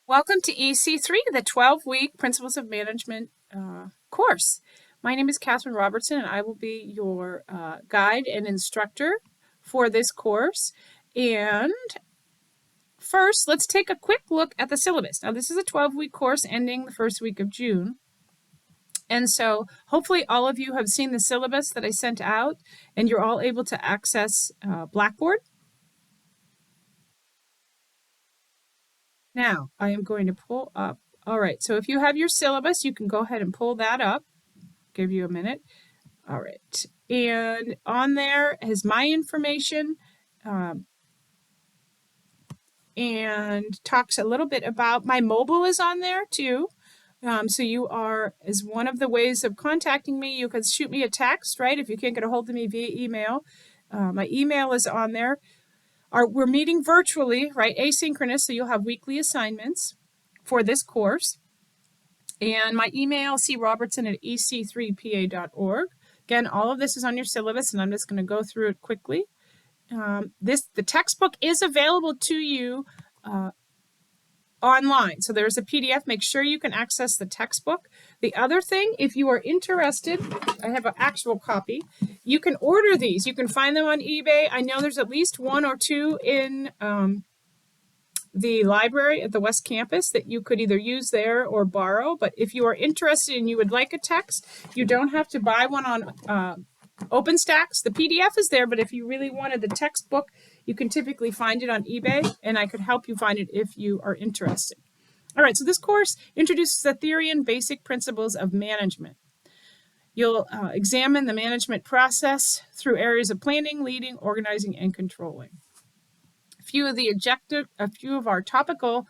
Welcome to EC3, the 12-week Principles of Management course. My name is Catherine Robertson, and I will be your guide and instructor for this course. And first, let's take a quick look at the syllabus. Now, this is a 12-week course ending the first week of June. And so hopefully all of you have seen the syllabus that I sent out, and you're all able to access Blackboard. Now, I am going to pull up. All right, so if you have your syllabus, you can go ahead and pull that up. Give you a minute. All right, and on there is my information and talks a little bit about my mobile is on there too. So you are, as one of the ways of contacting me, you can shoot me a text, right? If you can't get a hold of me via email, my email is on there. We're meeting virtually, right? Asynchronous, so you'll have weekly assignments for this course. And my email, crobertson@ec3pa.org. Again, all of this is on your syllabus, and I'm just going to go through it quickly. The textbook is available to you online. So there's a PDF. Make sure you can access the textbook. The other thing, if you are interested, I have an actual copy. You can order these. You can find them on eBay. I know there's at least one or two in the library at the West Campus that you could either use there or borrow. But if you are interested and you would like a text, you don't have to buy one on OpenStax. The PDF is there, but if you really wanted the textbook, you can typically find it on eBay, and I could help you find it if you are interested. All right, so this course introduces the theory and basic principles of management. You'll examine the management process through areas of planning, leading, organizing, and controlling. A few of our topical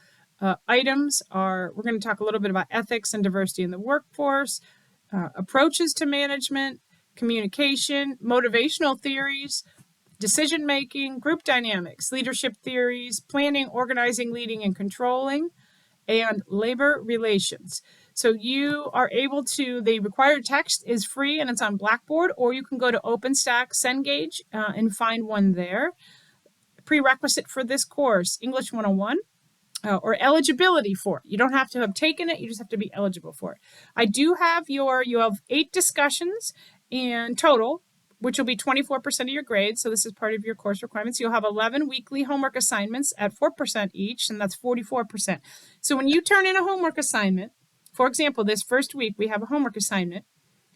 items are, we're going to talk a little bit about ethics and diversity in the workforce, approaches to management, communication, motivational theories, decision-making, group dynamics, leadership theories, planning, organizing, leading, and controlling, and labor relations. So you are able to, the required text is free and it's on Blackboard, or you can go to OpenStax Cengage and find one there. Prerequisite for this course, English 101. Or eligibility for it. You don't have to have taken it, you just have to be eligible for it. I do have you have 8 discussions in total, which will be 24% of your grade. So this is part of your course requirements. You'll have 11 weekly homework assignments at 4% each, and that's 44%. So when you turn in a homework assignment, for example, this first week we have a homework assignment,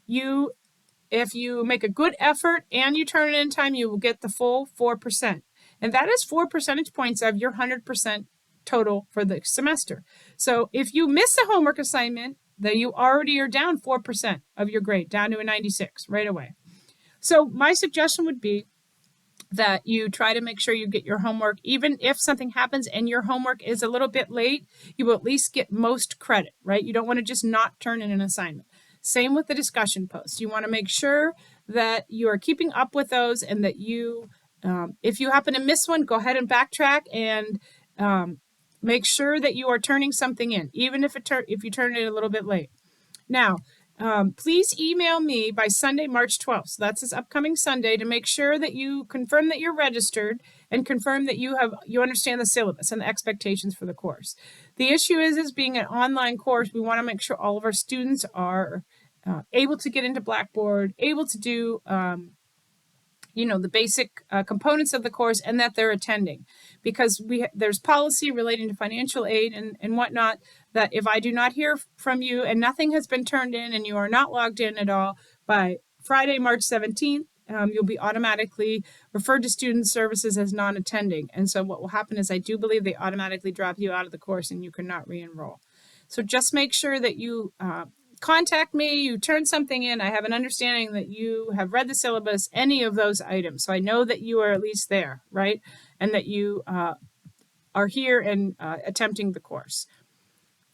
if you make a good effort and you turn it in time, you will get the full 4%. And that is 4 percentage points of your 100% total for the semester. So if you miss a homework assignment, then you already are down 4% of your grade, down to a 96 right away. So my suggestion would be that you try to make sure you get your homework. Even if something happens and your homework is a little bit late, you will at least get most credit, right? You don't want to just not turn in an assignment. Same with the discussion posts. You want to make sure that you are keeping up with those, and that you, if you happen to miss one, go ahead and backtrack and make sure that you are turning something in, even if you turn it a little bit late. Now, please email me by Sunday, March 12th. So that's this upcoming Sunday, to make sure that you confirm that you're registered and confirm that you understand the syllabus and the expectations for the course. The issue is being an online course, we want to make sure all of our students are able to get into Blackboard, able to do the basic components of the course, and that they're attending, because there's policy relating to financial aid and whatnot, that if I do not hear from you and nothing has been turned in and you are not logged in at all by Friday, March 17th, you'll be automatically referred to student services as non-attending. And so what will happen is, I do believe they automatically drop you out of the course and you cannot re-enroll. So just make sure that you contact me, you turn something in, I have an understanding that you have read the syllabus, any of those items. So I know that you are at least there, right? And that you are here and attempting the course.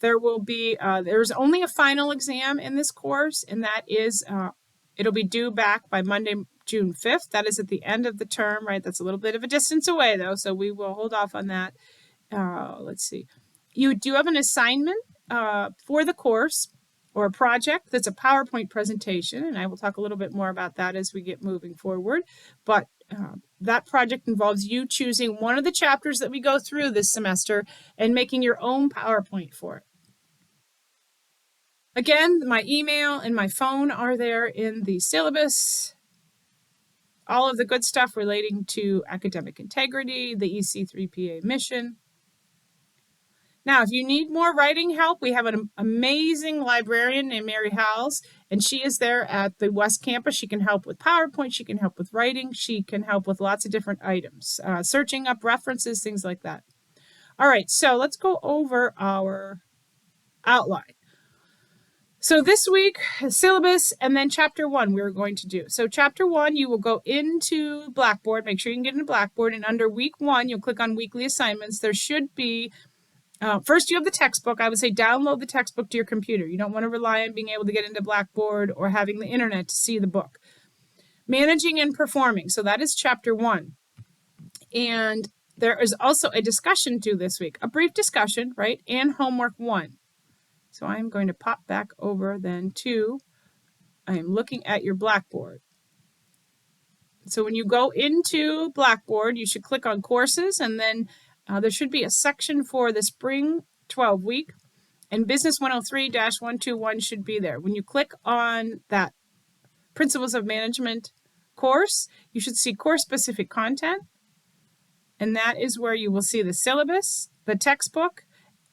There's only a final exam in this course, and that is, it'll be due back by Monday, June 5th. That is at the end of the term, right? That's a little bit of a distance away though, so we will hold off on that. Let's see. You do have an assignment for the course, or a project that's a PowerPoint presentation, and I will talk a little bit more about that as we get moving forward. But that project involves you choosing one of the chapters that we go through this semester and making your own PowerPoint for it. Again, my email and my phone are there in the syllabus. All of the good stuff relating to academic integrity, the EC3 PA mission. Now, if you need more writing help, we have an amazing librarian named Mary Howells, and she is there at the West Campus. She can help with PowerPoint, she can help with writing, she can help with lots of different items, searching up references, things like that. All right, so let's go over our outline. So this week, syllabus and then chapter 1 we're going to do. So chapter 1, you will go into Blackboard. Make sure you can get into Blackboard. And under week 1, you'll click on weekly assignments. There should be, first you have the textbook. I would say download the textbook to your computer. You don't want to rely on being able to get into Blackboard or having the internet to see the book. Managing and performing. So that is chapter 1. And there is also a discussion due this week. A brief discussion, right? And homework 1. So I'm going to pop back over then to, I am looking at your Blackboard. So when you go into Blackboard, you should click on courses, and then there should be a section for the spring 12 week, and Business 103-121 should be there. When you click on that Principles of Management course, you should see course-specific content, and that is where you will see the syllabus, the textbook,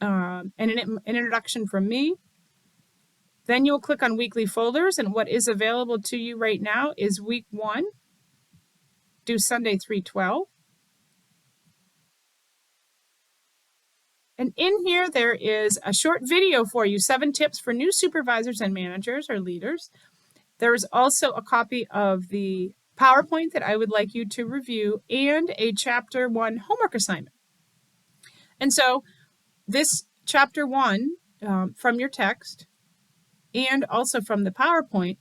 and an introduction from me. Then you'll click on weekly folders, and what is available to you right now is week 1, due Sunday 3/12. And in here, there is a short video for you, 7 tips for new supervisors and managers or leaders. There is also a copy of the PowerPoint that I would like you to review and a chapter 1 homework assignment. And so this chapter 1 from your text and also from the PowerPoint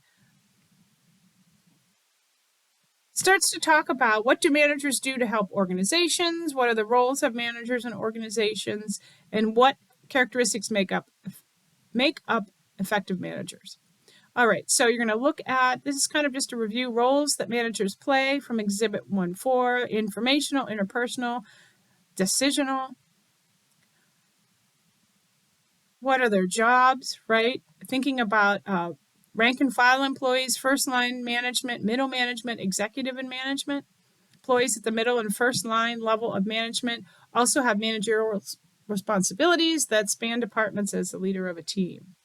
starts to talk about what do managers do to help organizations, what are the roles of managers in organizations, and what characteristics make up effective managers. All right, so you're going to look at, this is kind of just a review, roles that managers play from Exhibit 1-4, informational, interpersonal, decisional. What are their jobs, right? Thinking about rank and file employees, first line management, middle management, executive and management. Employees at the middle and first line level of management also have managerial responsibilities that span departments as the leader of a team.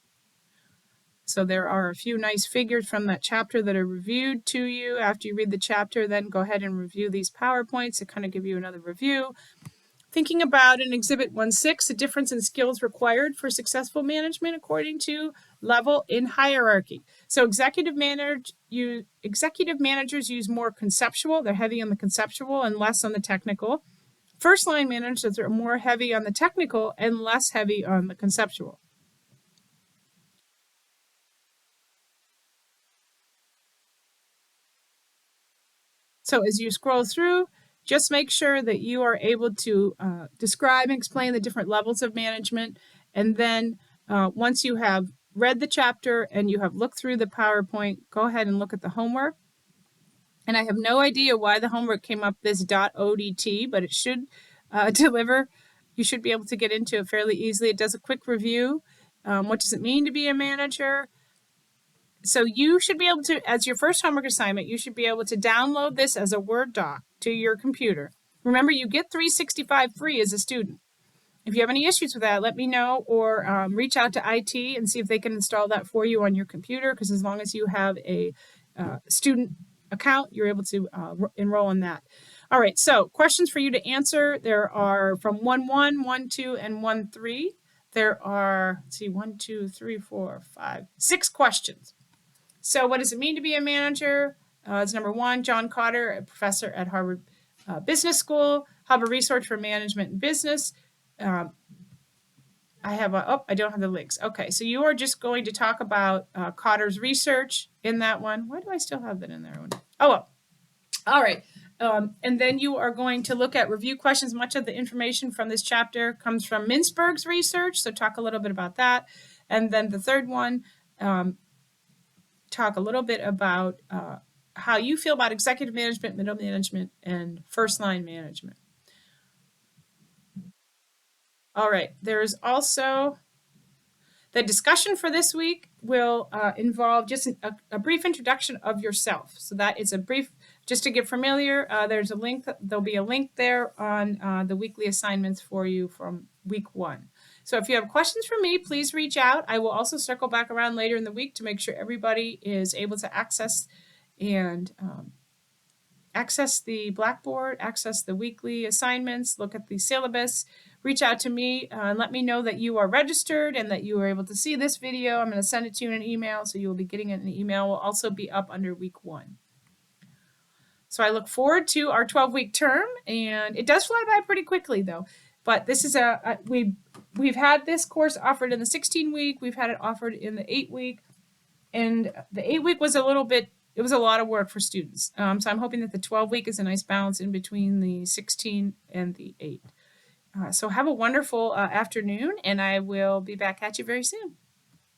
So there are a few nice figures from that chapter that are reviewed to you. After you read the chapter, then go ahead and review these PowerPoints to kind of give you another review. Thinking about in Exhibit 1-6, the difference in skills required for successful management according to level in hierarchy. So executive managers use more conceptual, they're heavy on the conceptual and less on the technical. First line managers are more heavy on the technical and less heavy on the conceptual. So as you scroll through, just make sure that you are able to describe and explain the different levels of management. And then once you have read the chapter and you have looked through the PowerPoint, go ahead and look at the homework. And I have no idea why the homework came up this .odt, but it should deliver. You should be able to get into it fairly easily. It does a quick review. What does it mean to be a manager? So you should be able to, as your first homework assignment, you should be able to download this as a Word doc to your computer. Remember, you get 365 free as a student. If you have any issues with that, let me know, or reach out to IT and see if they can install that for you on your computer, because as long as you have a student account, you're able to enroll in that. All right, so questions for you to answer. There are from 1-1, 1-2, and 1-3. There are, let's see, 1, 2, 3, 4, 5, 6 questions. So what does it mean to be a manager? It's number 1, John Cotter, a professor at Harvard Business School, Hubbard Research for Management and Business. I don't have the links. Okay, so you are just going to talk about Cotter's research in that one. Why do I still have that in there? Oh, well. All right. And then you are going to look at review questions. Much of the information from this chapter comes from Mintzberg's research, so talk a little bit about that. And then the third one, talk a little bit about how you feel about executive management, middle management, and first line management. All right, there's also the discussion for this week will involve just a brief introduction of yourself. So that is a brief, just to get familiar. There's a link, there'll be a link there on the weekly assignments for you from week 1. So if you have questions for me, please reach out. I will also circle back around later in the week to make sure everybody is able to access and access the Blackboard, access the weekly assignments, look at the syllabus, reach out to me and let me know that you are registered and that you are able to see this video. I'm going to send it to you in an email, so you will be getting it in an email. It will also be up under week 1. So I look forward to our 12-week term, and it does fly by pretty quickly though. But this is we've had this course offered in the 16-week, we've had it offered in the 8-week, and the 8-week was a little bit, it was a lot of work for students. So I'm hoping that the 12-week is a nice balance in between the 16 and the 8. So have a wonderful afternoon, and I will be back at you very soon.